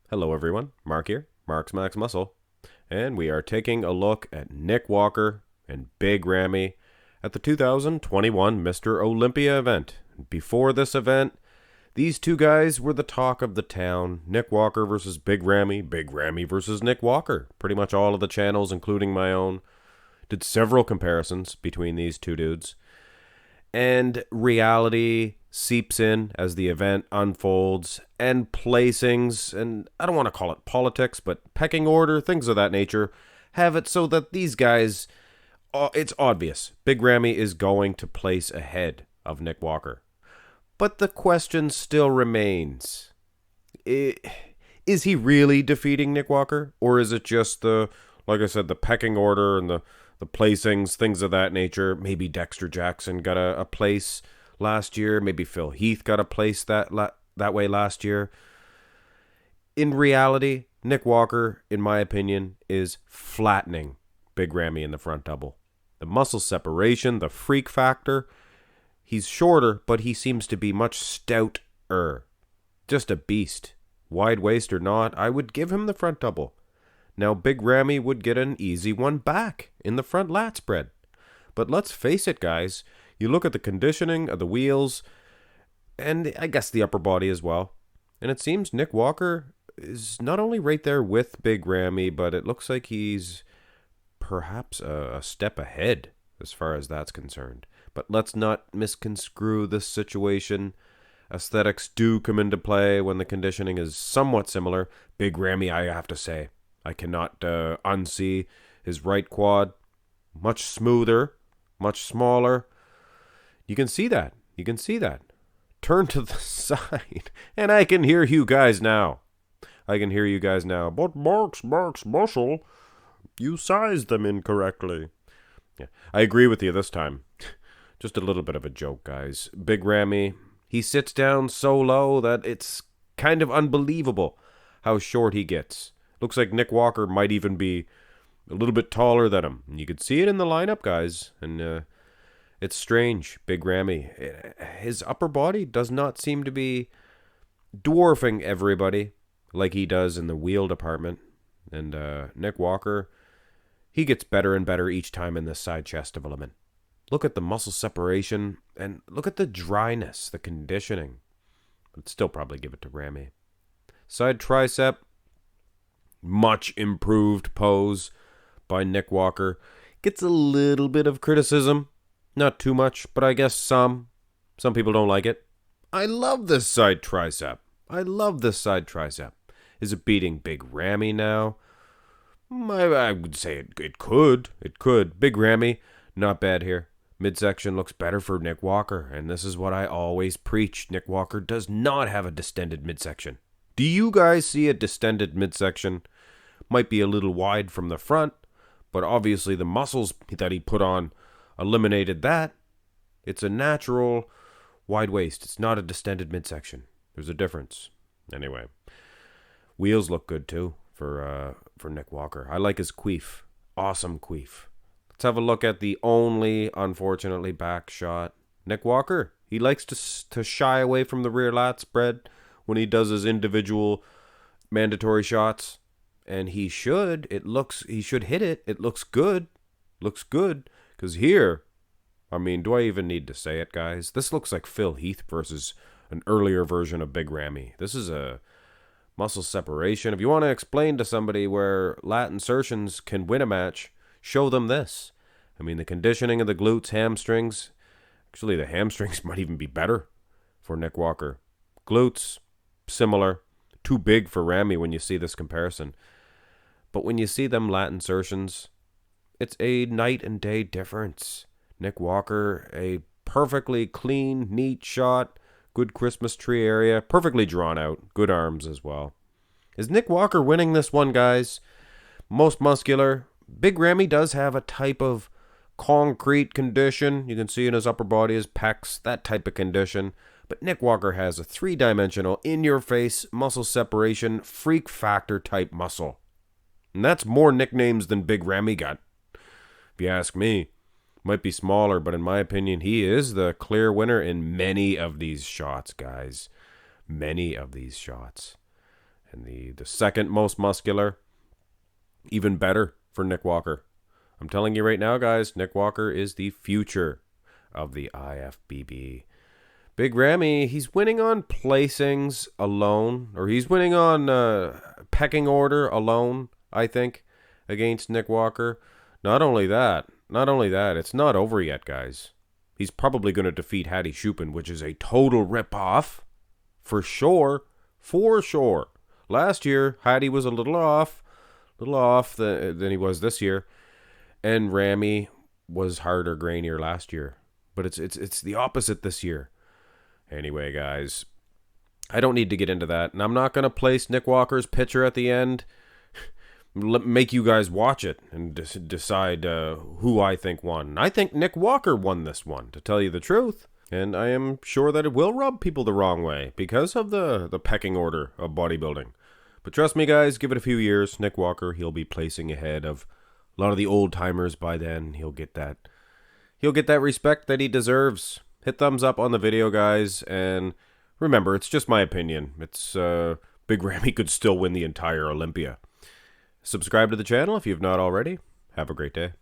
Hello, everyone. Mark here, Mark's Max Muscle, and we are taking a look at Nick Walker and Big Ramy at the 2021 Mr. Olympia event. Before this event, these two guys were the talk of the town. Nick Walker versus Big Ramy versus Nick Walker. Pretty much all of the channels, including my own, did several comparisons between these two dudes. And reality seeps in as the event unfolds, and placings, and I don't want to call it politics, but pecking order, things of that nature, have it so that these guys, it's obvious, Big Ramy is going to place ahead of Nick Walker. But the question still remains, is he really defeating Nick Walker? Or is it just like I said, the pecking order and the placings, things of that nature? Maybe Dexter Jackson got a place last year. Maybe Phil Heath got a place that way last year. In reality, Nick Walker, in my opinion, is flattening Big Ramy in the front double. The muscle separation, the freak factor. He's shorter, but he seems to be much stouter. Just a beast. Wide waist or not, I would give him the front double. Now, Big Ramy would get an easy one back in the front lat spread. But let's face it, guys. You look at the conditioning of the wheels, and I guess the upper body as well. And it seems Nick Walker is not only right there with Big Ramy, but it looks like he's perhaps a step ahead as far as that's concerned. But let's not misconstrue this situation. Aesthetics do come into play when the conditioning is somewhat similar. Big Ramy, I have to say, I cannot unsee his right quad. Much smoother, much smaller. You can see that. You can see that. Turn to the side, and I can hear you guys now. But Mark's muscle, you sized them incorrectly. Yeah, I agree with you this time. Just a little bit of a joke, guys. Big Ramy, he sits down so low that it's kind of unbelievable how short he gets. Looks like Nick Walker might even be a little bit taller than him. And you could see it in the lineup, guys. And it's strange. Big Ramy, his upper body does not seem to be dwarfing everybody like he does in the wheel department. And Nick Walker, he gets better and better each time in this side chest development. Look at the muscle separation, and look at the dryness, the conditioning. I'd still probably give it to Ramy. Side tricep, much improved pose by Nick Walker. Gets a little bit of criticism. Not too much, but I guess some. Some people don't like it. I love this side tricep. Is it beating Big Ramy now? I would say it could. It could. Big Ramy, not bad here. Midsection looks better for Nick Walker, and this is what I always preach. Nick Walker does not have a distended midsection. Do you guys see a distended midsection? Might be a little wide from the front, but obviously the muscles that he put on eliminated that. It's a natural wide waist. It's not a distended midsection. There's a difference. Anyway, wheels look good too for Nick Walker. I like his queef. Awesome queef. Let's have a look at the only, unfortunately, back shot. Nick Walker, he likes to shy away from the rear lat spread when he does his individual mandatory shots. And he should. He should hit it. It looks good. Because here, I mean, do I even need to say it, guys? This looks like Phil Heath versus an earlier version of Big Ramy. This is a muscle separation. If you want to explain to somebody where lat insertions can win a match, show them this. I mean, the conditioning of the glutes, hamstrings. Actually, the hamstrings might even be better for Nick Walker. Glutes, similar. Too big for Ramy when you see this comparison. But when you see them lat insertions, it's a night and day difference. Nick Walker, a perfectly clean, neat shot. Good Christmas tree area. Perfectly drawn out. Good arms as well. Is Nick Walker winning this one, guys? Most muscular. Big Ramy does have a type of concrete condition. You can see in his upper body, his pecs, that type of condition. But Nick Walker has a three-dimensional, in-your-face, muscle separation, freak factor type muscle. And that's more nicknames than Big Ramy got. If you ask me, might be smaller, but in my opinion, he is the clear winner in many of these shots, guys. Many of these shots. And the second most muscular, even better for Nick Walker. I'm telling you right now, guys, Nick Walker is the future of the IFBB. Big Ramy, he's winning on placings alone, or he's winning on pecking order alone, I think, against Nick Walker. Not only that, it's not over yet, guys. He's probably going to defeat Hadi Choopan, which is a total ripoff, for sure, for sure. Last year, Hadi was a little off than he was this year, and Ramy was harder, grainier last year. But it's the opposite this year. Anyway, guys, I don't need to get into that, and I'm not going to place Nick Walker's picture at the end. Make you guys watch it and decide who I think won. I think Nick Walker won this one, to tell you the truth. And I am sure that it will rub people the wrong way because of the pecking order of bodybuilding. But trust me, guys, give it a few years. Nick Walker, he'll be placing ahead of a lot of the old timers by then. He'll get that respect that he deserves. Hit thumbs up on the video, guys, and remember, it's just my opinion. It's Big Ramy could still win the entire Olympia. Subscribe to the channel if you've not already. Have a great day.